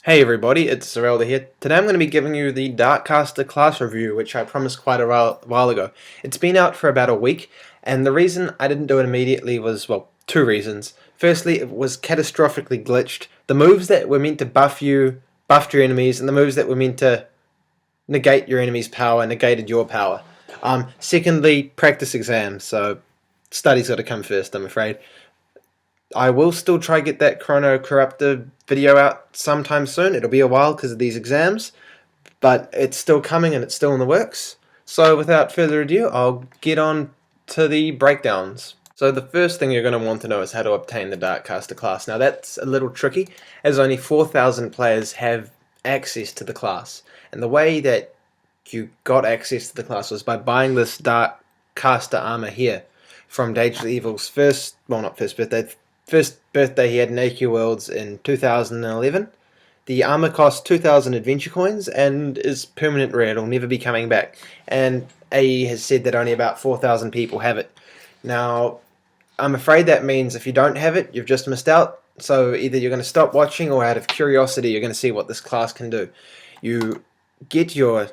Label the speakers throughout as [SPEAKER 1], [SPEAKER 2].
[SPEAKER 1] Hey everybody, it's Zerelda here. Today I'm going to be giving you the Darkcaster class review, which I promised quite a while ago. It's been out for about a week, and the reason I didn't do it immediately was, well, two reasons. Firstly, it was catastrophically glitched. The moves that were meant to buffed your enemies, and the moves that were meant to negate your enemy's power negated your power. Secondly, practice exams, so study's got to come first, I'm afraid. I will still try to get that Chrono Corruptor video out sometime soon. It'll be a while because of these exams, but it's still coming and it's still in the works. So without further ado, I'll get on to the breakdowns. So the first thing you're going to want to know is how to obtain the Darkcaster class. Now that's a little tricky, as only 4,000 players have access to the class. And the way that you got access to the class was by buying this Darkcaster armour here from Dangerous Evil's first birthday he had in AQ Worlds in 2011. The armor costs 2,000 adventure coins and is permanent rare. It'll never be coming back. And AE has said that only about 4,000 people have it. Now, I'm afraid that means if you don't have it, you've just missed out. So either you're going to stop watching, or out of curiosity, you're going to see what this class can do. You get your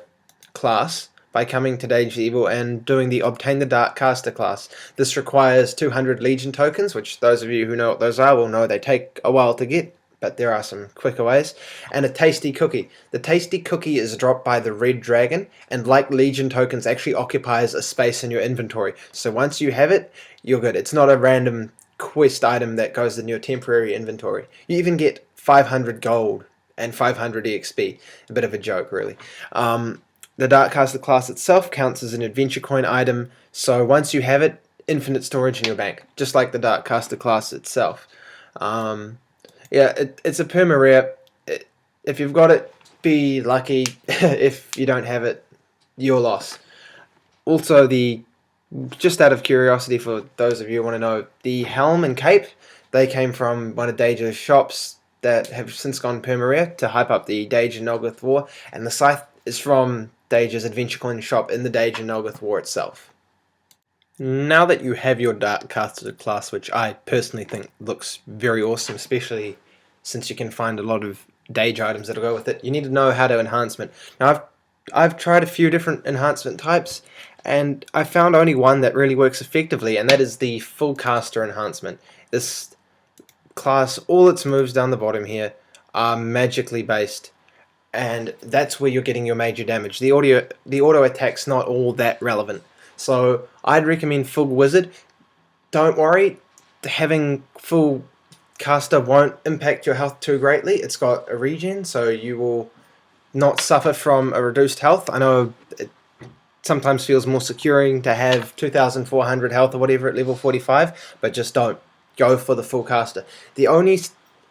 [SPEAKER 1] class by coming to Dangerous Evil and doing the Obtain the Darkcaster class. This requires 200 Legion tokens, which those of you who know what those are will know they take a while to get, but there are some quicker ways, and a tasty cookie. The tasty cookie is dropped by the red dragon, and like Legion tokens, actually occupies a space in your inventory. So once you have it, you're good. It's not a random quest item that goes in your temporary inventory. You even get 500 gold and 500 EXP. A bit of a joke, really. The Darkcaster class itself counts as an adventure coin item, so once you have it, infinite storage in your bank, just like the Darkcaster class itself. It's a perma rare. If you've got it, be lucky. If you don't have it, your loss. Also, just out of curiosity for those of you who want to know, the Helm and Cape, they came from one of Dager's shops that have since gone perma rare to hype up the Dager Noggoth War, and the scythe is from Dager's Adventure Coin shop in the Dager Noggoth War itself. Now that you have your Darkcaster class, which I personally think looks very awesome, especially since you can find a lot of Dager items that'll go with it, you need to know how to enhancement. Now I've tried a few different enhancement types, and I found only one that really works effectively, and that is the Full Caster enhancement. This class, all its moves down the bottom here are magically based, and that's where you're getting your major damage. The auto attack's not all that relevant. So I'd recommend Full Wizard. Don't worry, having Full Caster won't impact your health too greatly. It's got a regen, so you will not suffer from a reduced health. I know it sometimes feels more securing to have 2,400 health or whatever at level 45, but just don't. Go for the Full Caster.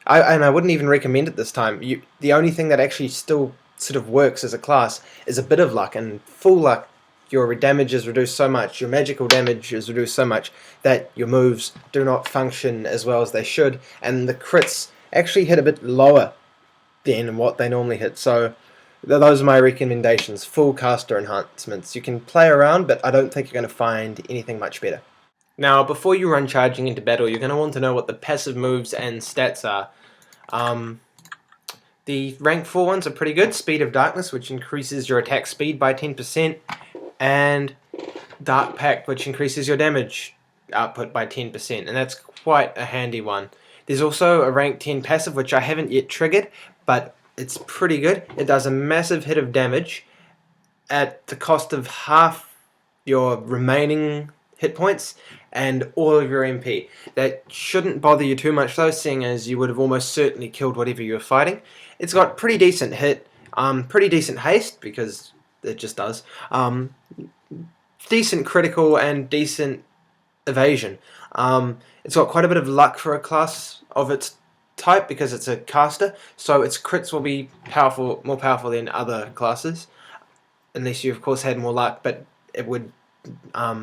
[SPEAKER 1] I wouldn't even recommend it this time. The only thing that actually still sort of works as a class is a bit of luck, and full luck, your damage is reduced so much, your magical damage is reduced so much that your moves do not function as well as they should, and the crits actually hit a bit lower than what they normally hit. So those are my recommendations. Full Caster enhancements. You can play around, but I don't think you're going to find anything much better. Now, before you run charging into battle, you're going to want to know what the passive moves and stats are. The rank 4 ones are pretty good. Speed of Darkness, which increases your attack speed by 10%, and Dark Pact, which increases your damage output by 10%, and that's quite a handy one. There's also a rank 10 passive, which I haven't yet triggered, but it's pretty good. It does a massive hit of damage at the cost of half your remaining hit points and all of your MP. That shouldn't bother you too much though, seeing as you would have almost certainly killed whatever you were fighting. It's got pretty decent hit, pretty decent haste, because it just does, decent critical and decent evasion. It's got quite a bit of luck for a class of its type because it's a caster, so its crits will be more powerful than other classes, unless you of course had more luck, but it would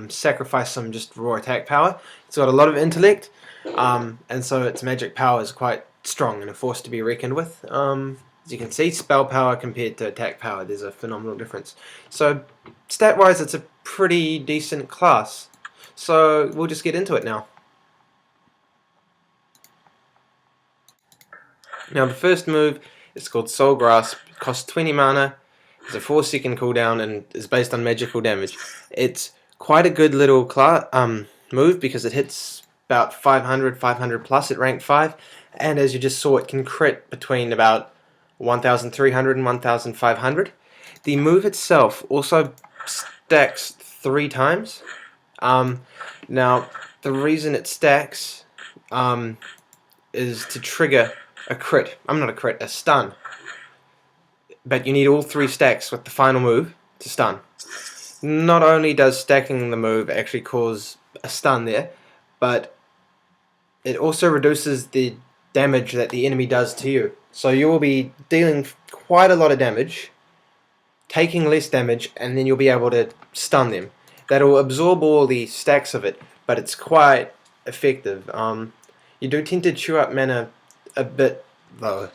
[SPEAKER 1] sacrifice some just raw attack power. It's got a lot of intellect, and so its magic power is quite strong and a force to be reckoned with. As you can see, spell power compared to attack power, there's a phenomenal difference. So stat wise, it's a pretty decent class. So we'll just get into it now. Now the first move It's called Soul Grasp. It costs 20 mana. It's a 4-second cooldown and is based on magical damage. It's quite a good little move because it hits about 500 plus at rank 5, and as you just saw, it can crit between about 1,300 and 1,500. The move itself also stacks 3 times. Now, the reason it stacks is to trigger a crit. Not a crit, a stun. But you need all 3 stacks with the final move to stun. Not only does stacking the move actually cause a stun there, but it also reduces the damage that the enemy does to you. So you will be dealing quite a lot of damage, taking less damage, and then you'll be able to stun them. That'll absorb all the stacks of it, but it's quite effective. You do tend to chew up mana a bit though.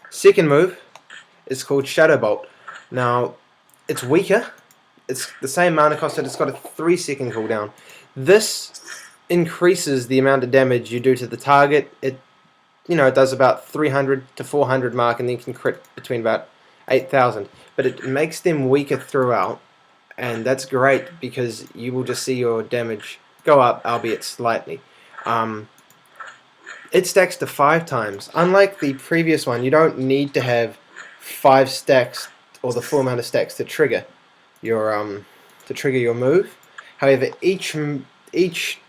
[SPEAKER 1] Second move is called Shadow Bolt. Now, it's weaker. It's the same mana cost, but it's got a 3-second cooldown. This increases the amount of damage you do to the target. It does about 300 to 400 mark, and then can crit between about 8,000. But it makes them weaker throughout, and that's great because you will just see your damage go up, albeit slightly. It stacks to 5 times. Unlike the previous one, you don't need to have 5 stacks or the full amount of stacks to trigger your move. However, each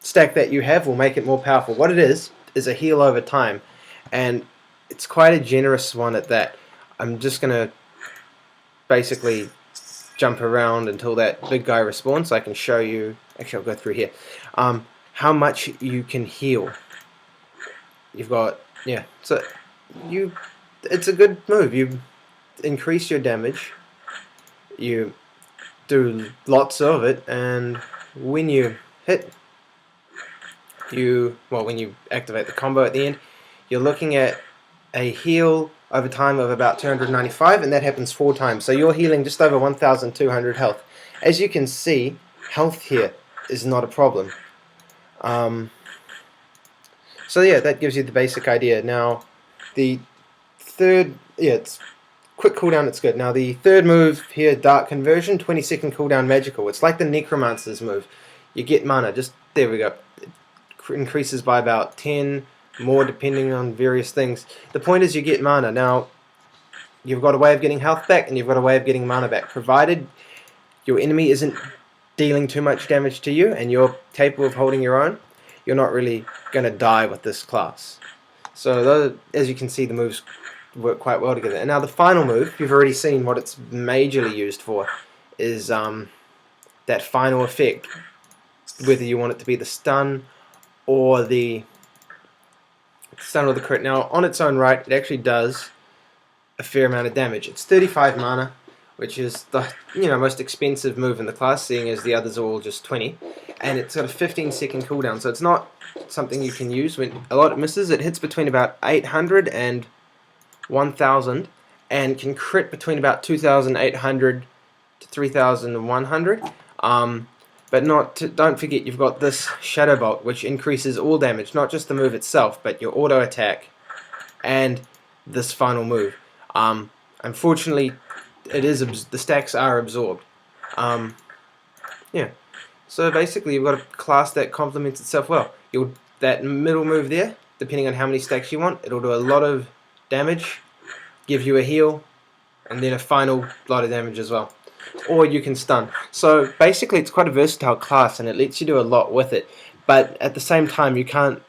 [SPEAKER 1] stack that you have will make it more powerful. What it is a heal over time, and it's quite a generous one at that. I'm just gonna basically jump around until that big guy respawns so I can show you. Actually, I'll go through here. How much you can heal. You've got, it's a good move. You increase your damage, you do lots of it, and when you hit, when you activate the combo at the end, you're looking at a heal over time of about 295, and that happens 4 times. So you're healing just over 1,200 health. As you can see, health here is not a problem. So yeah, that gives you the basic idea. Now, the third, it's quick cooldown, it's good. Now the third move here, Dark Conversion, 20-second cooldown magical. It's like the Necromancer's move. You get mana, there we go. It increases by about 10, more depending on various things. The point is you get mana. Now, you've got a way of getting health back, and you've got a way of getting mana back, provided your enemy isn't dealing too much damage to you, and you're capable of holding your own. You're not really going to die with this class. So as you can see, the moves work quite well together. And now the final move, you've already seen what it's majorly used for, is that final effect, whether you want it to be the stun or the crit. Now, on its own right, it actually does a fair amount of damage. It's 35 mana, which is the most expensive move in the class, seeing as the others are all just 20. And it's got a 15-second cooldown, so it's not something you can use when a lot misses. It hits between about 800 and 1,000, and can crit between about 2,800 to 3,100. But don't forget, you've got this Shadow Bolt, which increases all damage, not just the move itself, but your auto attack and this final move. Unfortunately, the stacks are absorbed. So basically, you've got a class that complements itself well. That middle move there, depending on how many stacks you want, it'll do a lot of damage, give you a heal, and then a final lot of damage as well. Or you can stun. So basically, it's quite a versatile class, and it lets you do a lot with it. But at the same time, you can't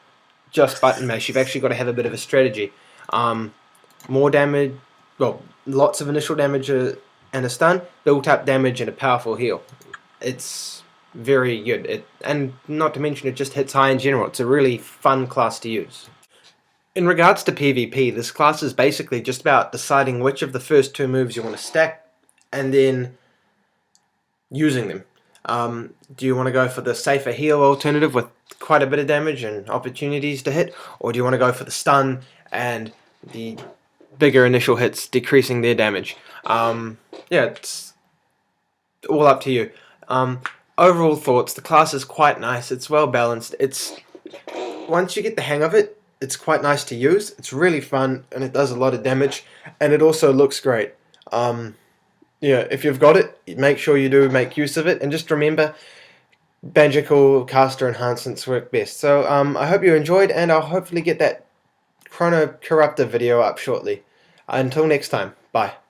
[SPEAKER 1] just button mash. You've actually got to have a bit of a strategy. More damage, lots of initial damage and a stun, built up damage and a powerful heal. It's very good. And not to mention, it just hits high in general. It's a really fun class to use. In regards to PvP, this class is basically just about deciding which of the first 2 moves you want to stack, and then using them. Do you want to go for the safer heal alternative with quite a bit of damage and opportunities to hit, or do you want to go for the stun and the bigger initial hits decreasing their damage? It's all up to you. Overall thoughts, the class is quite nice. It's well balanced. Once you get the hang of it, it's quite nice to use. It's really fun, and it does a lot of damage, and it also looks great. Yeah, if you've got it, make sure you do make use of it, and just remember, magical caster enhancements work best. So I hope you enjoyed, and I'll hopefully get that Chrono Corruptor video up shortly. Until next time, bye.